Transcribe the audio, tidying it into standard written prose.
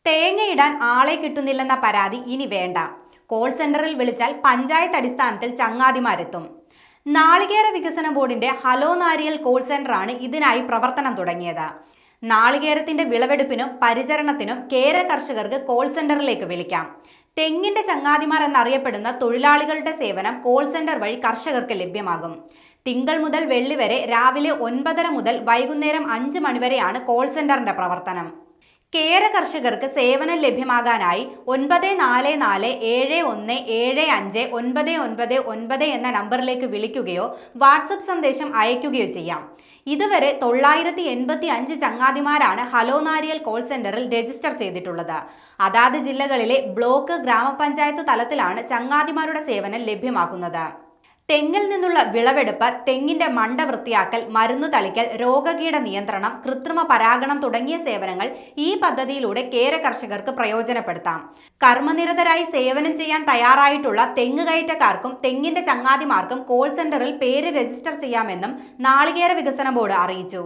തേങ്ങയിടാൻ ആളെ കിട്ടുന്നില്ലെന്ന പരാതി ഇനി വേണ്ട. കോൾ സെന്ററിൽ വിളിച്ചാൽ പഞ്ചായത്ത് അടിസ്ഥാനത്തിൽ ചങ്ങാതിമാരെത്തും. നാളികേര വികസന ബോർഡിന്റെ ഹലോ നാരിയൽ കോൾ സെന്ററാണ് ഇതിനായി പ്രവർത്തനം തുടങ്ങിയത്. നാളികേരത്തിന്റെ വിളവെടുപ്പിനും പരിചരണത്തിനും കേര കർഷകർക്ക് കോൾ സെന്ററിലേക്ക് വിളിക്കാം. തെങ്ങിന്റെ ചങ്ങാതിമാർ എന്നറിയപ്പെടുന്ന തൊഴിലാളികളുടെ സേവനം കോൾ സെന്റർ വഴി കർഷകർക്ക് ലഭ്യമാകും. തിങ്കൾ മുതൽ വെള്ളി വരെ രാവിലെ 9:30 മുതൽ വൈകുന്നേരം 5 മണി വരെയാണ് കോൾ സെന്ററിന്റെ പ്രവർത്തനം. കേര കർഷകർക്ക് സേവനം ലഭ്യമാകാനായി 9447175999 എന്ന നമ്പറിലേക്ക് വിളിക്കുകയോ വാട്സപ്പ് സന്ദേശം അയക്കുകയോ ചെയ്യാം. ഇതുവരെ 985 ചങ്ങാതിമാരാണ് ഹലോ നാരിയൽ കോൾ സെന്ററിൽ രജിസ്റ്റർ ചെയ്തിട്ടുള്ളത്. അതാത് ജില്ലകളിലെ ബ്ലോക്ക് ഗ്രാമപഞ്ചായത്ത് തലത്തിലാണ് ചങ്ങാതിമാരുടെ സേവനം ലഭ്യമാക്കുന്നത്. തെങ്ങിൽ നിന്നുള്ള വിളവെടുപ്പ്, തെങ്ങിന്റെ മണ്ട വൃത്തിയാക്കൽ, മരുന്നു തളിക്കൽ, രോഗകീട നിയന്ത്രണം, കൃത്രിമ പരാഗണം തുടങ്ങിയ സേവനങ്ങൾ ഈ പദ്ധതിയിലൂടെ കേര കർഷകർക്ക് പ്രയോജനപ്പെടുത്താം. കർമ്മനിരതരായി സേവനം ചെയ്യാൻ തയ്യാറായിട്ടുള്ള തെങ്ങ് കയറ്റക്കാർക്കും തെങ്ങിന്റെ ചങ്ങാതിമാർക്കും കോൾ സെന്ററിൽ പേര് രജിസ്റ്റർ ചെയ്യാമെന്നും നാളികേര വികസന ബോർഡ് അറിയിച്ചു.